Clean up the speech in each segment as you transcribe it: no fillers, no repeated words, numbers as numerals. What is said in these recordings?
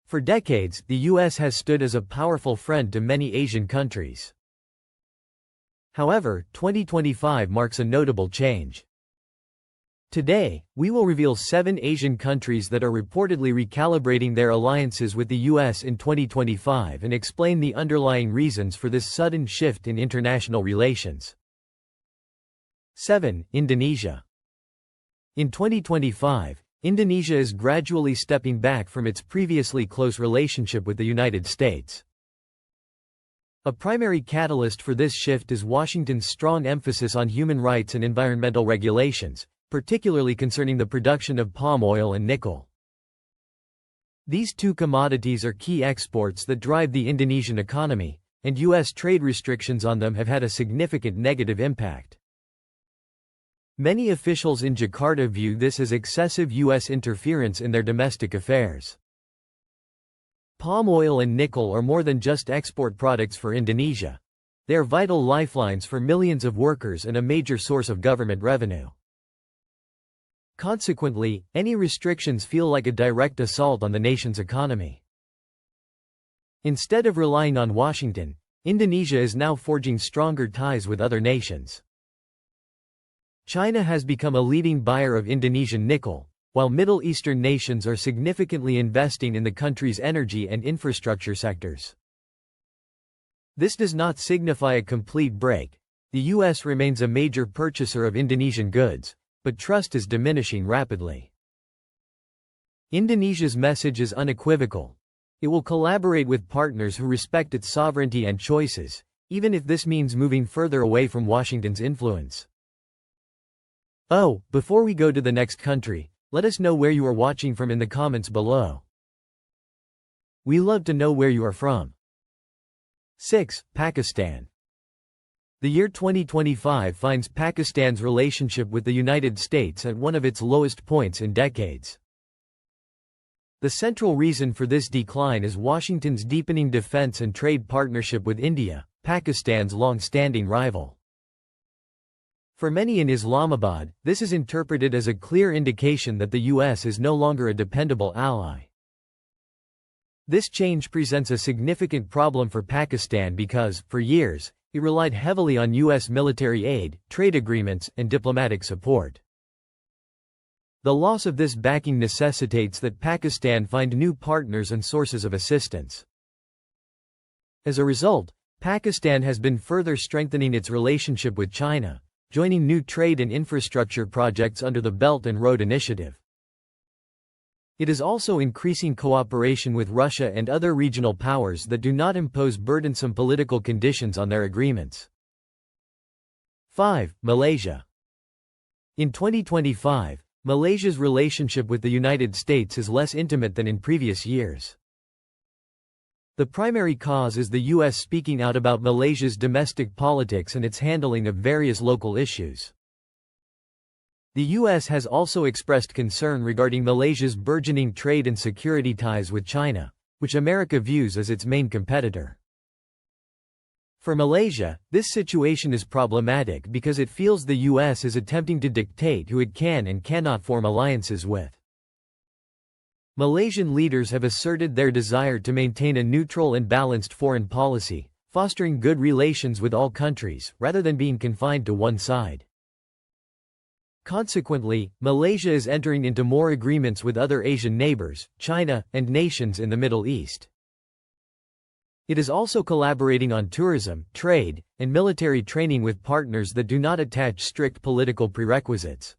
For decades, the U.S. has stood as a powerful friend to many Asian countries. However, 2025 marks a notable change. Today, we will reveal 7 Asian countries that are reportedly recalibrating their alliances with the U.S. in 2025 and explain the underlying reasons for this sudden shift in international relations. 7. Indonesia. In 2025, Indonesia is gradually stepping back from its previously close relationship with the United States. A primary catalyst for this shift is Washington's strong emphasis on human rights and environmental regulations, particularly concerning the production of palm oil and nickel. These two commodities are key exports that drive the Indonesian economy, and U.S. trade restrictions on them have had a significant negative impact. Many officials in Jakarta view this as excessive U.S. interference in their domestic affairs. Palm oil and nickel are more than just export products for Indonesia. They are vital lifelines for millions of workers and a major source of government revenue. Consequently, any restrictions feel like a direct assault on the nation's economy. Instead of relying on Washington, Indonesia is now forging stronger ties with other nations. China has become a leading buyer of Indonesian nickel, while Middle Eastern nations are significantly investing in the country's energy and infrastructure sectors. This does not signify a complete break. The U.S. remains a major purchaser of Indonesian goods, but trust is diminishing rapidly. Indonesia's message is unequivocal. It will collaborate with partners who respect its sovereignty and choices, even if this means moving further away from Washington's influence. Oh, before we go to the next country, let us know where you are watching from in the comments below. We love to know where you are from. 6. Pakistan. The year 2025 finds Pakistan's relationship with the United States at one of its lowest points in decades. The central reason for this decline is Washington's deepening defense and trade partnership with India, Pakistan's long-standing rival. For many in Islamabad, this is interpreted as a clear indication that the U.S. is no longer a dependable ally. This change presents a significant problem for Pakistan because, for years, it relied heavily on U.S. military aid, trade agreements, and diplomatic support. The loss of this backing necessitates that Pakistan find new partners and sources of assistance. As a result, Pakistan has been further strengthening its relationship with China, joining new trade and infrastructure projects under the Belt and Road Initiative. It is also increasing cooperation with Russia and other regional powers that do not impose burdensome political conditions on their agreements. 5. Malaysia. In 2025, Malaysia's relationship with the United States is less intimate than in previous years. The primary cause is the U.S. speaking out about Malaysia's domestic politics and its handling of various local issues. The U.S. has also expressed concern regarding Malaysia's burgeoning trade and security ties with China, which America views as its main competitor. For Malaysia, this situation is problematic because it feels the U.S. is attempting to dictate who it can and cannot form alliances with. Malaysian leaders have asserted their desire to maintain a neutral and balanced foreign policy, fostering good relations with all countries, rather than being confined to one side. Consequently, Malaysia is entering into more agreements with other Asian neighbors, China, and nations in the Middle East. It is also collaborating on tourism, trade, and military training with partners that do not attach strict political prerequisites.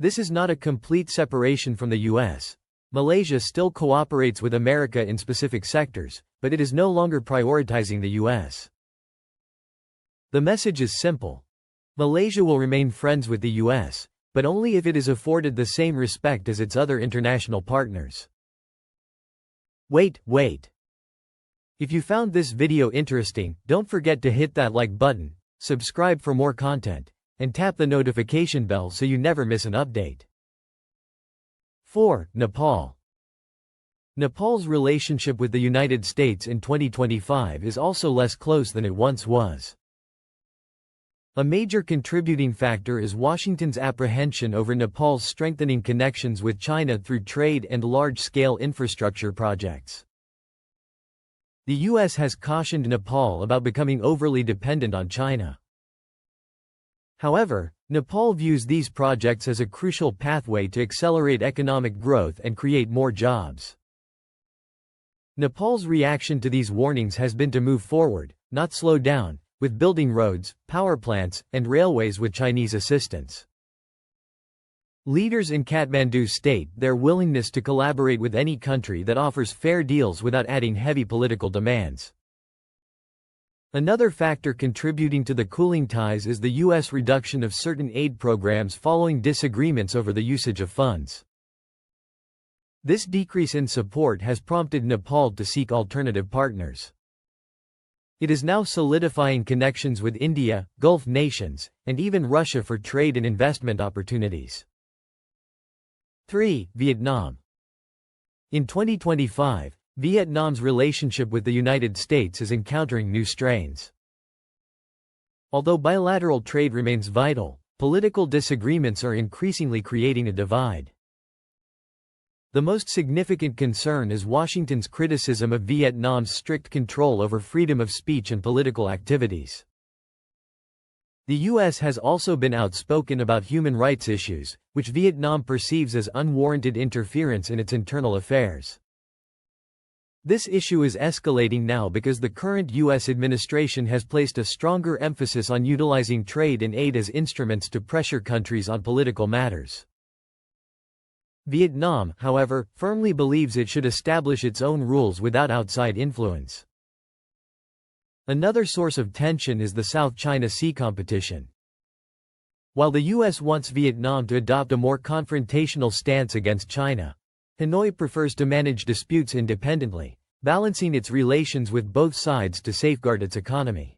This is not a complete separation from the U.S. Malaysia still cooperates with America in specific sectors, but it is no longer prioritizing the U.S. The message is simple. Malaysia will remain friends with the U.S., but only if it is afforded the same respect as its other international partners. Wait. If you found this video interesting, don't forget to hit that like button, subscribe for more content, and tap the notification bell so you never miss an update. 4. Nepal. Nepal's relationship with the United States in 2025 is also less close than it once was. A major contributing factor is Washington's apprehension over Nepal's strengthening connections with China through trade and large-scale infrastructure projects. The U.S. has cautioned Nepal about becoming overly dependent on China. However, Nepal views these projects as a crucial pathway to accelerate economic growth and create more jobs. Nepal's reaction to these warnings has been to move forward, not slow down, with building roads, power plants, and railways with Chinese assistance. Leaders in Kathmandu state their willingness to collaborate with any country that offers fair deals without adding heavy political demands. Another factor contributing to the cooling ties is the U.S. reduction of certain aid programs following disagreements over the usage of funds. This decrease in support has prompted Nepal to seek alternative partners. It is now solidifying connections with India, Gulf nations, and even Russia for trade and investment opportunities. 3. Vietnam. In 2025, Vietnam's relationship with the United States is encountering new strains. Although bilateral trade remains vital, political disagreements are increasingly creating a divide. The most significant concern is Washington's criticism of Vietnam's strict control over freedom of speech and political activities. The U.S. has also been outspoken about human rights issues, which Vietnam perceives as unwarranted interference in its internal affairs. This issue is escalating now because the current U.S. administration has placed a stronger emphasis on utilizing trade and aid as instruments to pressure countries on political matters. Vietnam, however, firmly believes it should establish its own rules without outside influence. Another source of tension is the South China Sea competition. While the U.S. wants Vietnam to adopt a more confrontational stance against China, Hanoi prefers to manage disputes independently, balancing its relations with both sides to safeguard its economy.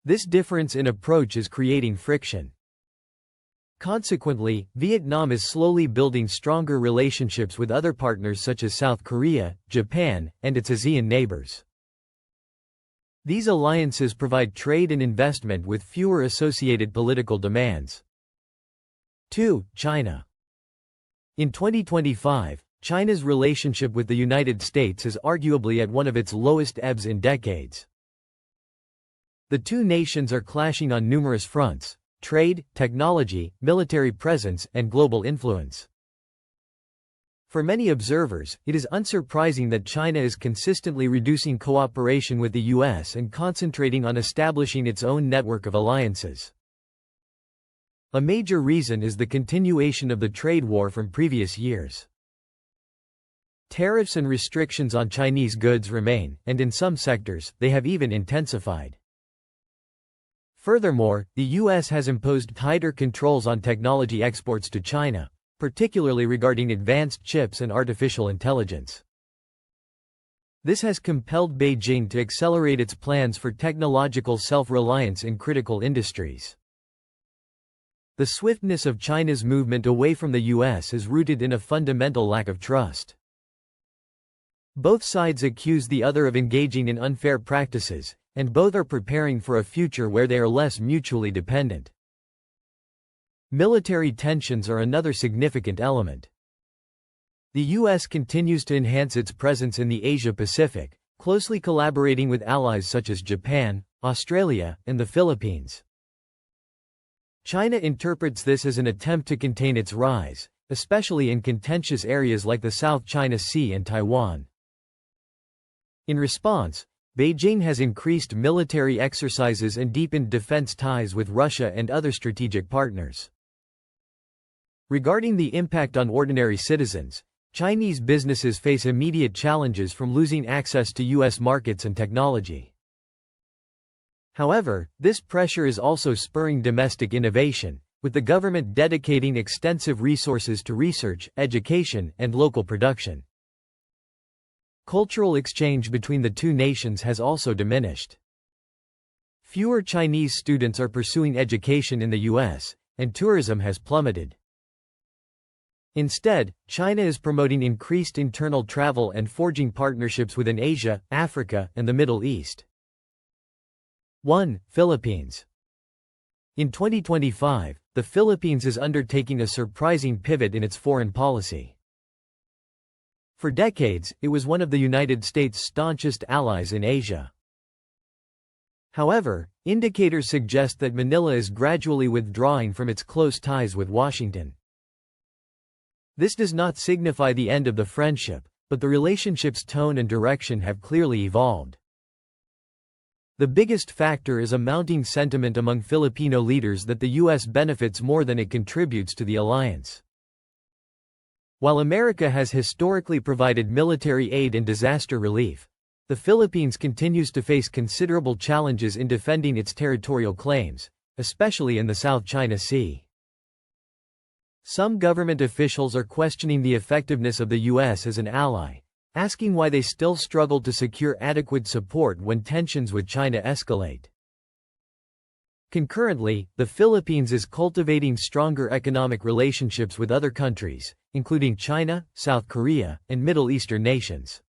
This difference in approach is creating friction. Consequently, Vietnam is slowly building stronger relationships with other partners such as South Korea, Japan, and its ASEAN neighbors. These alliances provide trade and investment with fewer associated political demands. 2. China. In 2025, China's relationship with the United States is arguably at one of its lowest ebbs in decades. The two nations are clashing on numerous fronts: trade, technology, military presence, and global influence. For many observers, it is unsurprising that China is consistently reducing cooperation with the U.S. and concentrating on establishing its own network of alliances. A major reason is the continuation of the trade war from previous years. Tariffs and restrictions on Chinese goods remain, and in some sectors, they have even intensified. Furthermore, the U.S. has imposed tighter controls on technology exports to China, particularly regarding advanced chips and artificial intelligence. This has compelled Beijing to accelerate its plans for technological self-reliance in critical industries. The swiftness of China's movement away from the U.S. is rooted in a fundamental lack of trust. Both sides accuse the other of engaging in unfair practices, and both are preparing for a future where they are less mutually dependent. Military tensions are another significant element. The U.S. continues to enhance its presence in the Asia-Pacific, closely collaborating with allies such as Japan, Australia, and the Philippines. China interprets this as an attempt to contain its rise, especially in contentious areas like the South China Sea and Taiwan. In response, Beijing has increased military exercises and deepened defense ties with Russia and other strategic partners. Regarding the impact on ordinary citizens, Chinese businesses face immediate challenges from losing access to U.S. markets and technology. However, this pressure is also spurring domestic innovation, with the government dedicating extensive resources to research, education, and local production. Cultural exchange between the two nations has also diminished. Fewer Chinese students are pursuing education in the U.S., and tourism has plummeted. Instead, China is promoting increased internal travel and forging partnerships within Asia, Africa, and the Middle East. 1. Philippines. In 2025, the Philippines is undertaking a surprising pivot in its foreign policy. For decades, it was one of the United States' staunchest allies in Asia. However, indicators suggest that Manila is gradually withdrawing from its close ties with Washington. This does not signify the end of the friendship, but the relationship's tone and direction have clearly evolved. The biggest factor is a mounting sentiment among Filipino leaders that the U.S. benefits more than it contributes to the alliance. While America has historically provided military aid and disaster relief, the Philippines continues to face considerable challenges in defending its territorial claims, especially in the South China Sea. Some government officials are questioning the effectiveness of the U.S. as an ally, asking why they still struggle to secure adequate support when tensions with China escalate. Concurrently, the Philippines is cultivating stronger economic relationships with other countries, including China, South Korea, and Middle Eastern nations.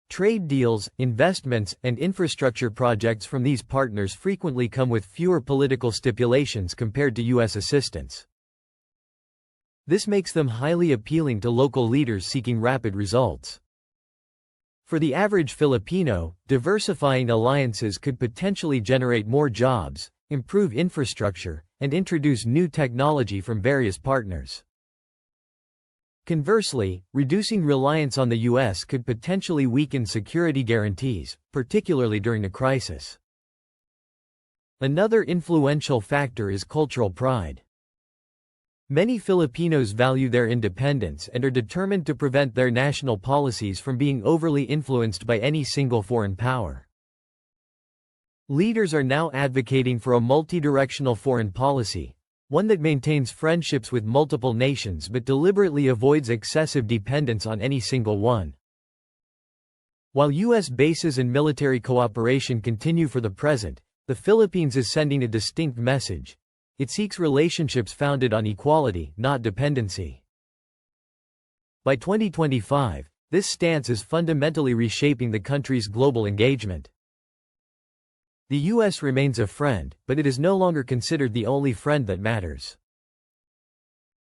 Trade deals, investments, and infrastructure projects from these partners frequently come with fewer political stipulations compared to U.S. assistance. This makes them highly appealing to local leaders seeking rapid results. For the average Filipino, diversifying alliances could potentially generate more jobs, improve infrastructure, and introduce new technology from various partners. Conversely, reducing reliance on the U.S. could potentially weaken security guarantees, particularly during a crisis. Another influential factor is cultural pride. Many Filipinos value their independence and are determined to prevent their national policies from being overly influenced by any single foreign power. Leaders are now advocating for a multidirectional foreign policy, one that maintains friendships with multiple nations but deliberately avoids excessive dependence on any single one. While U.S. bases and military cooperation continue for the present, the Philippines is sending a distinct message. It seeks relationships founded on equality, not dependency. By 2025, this stance is fundamentally reshaping the country's global engagement. The U.S. remains a friend, but it is no longer considered the only friend that matters.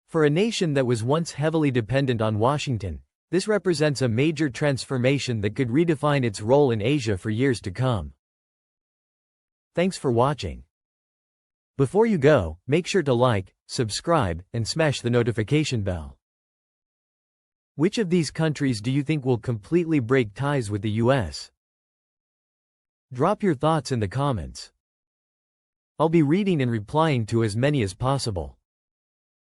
For a nation that was once heavily dependent on Washington, this represents a major transformation that could redefine its role in Asia for years to come. Thanks for watching. Before you go, make sure to like, subscribe, and smash the notification bell. Which of these countries do you think will completely break ties with the U.S.? Drop your thoughts in the comments. I'll be reading and replying to as many as possible.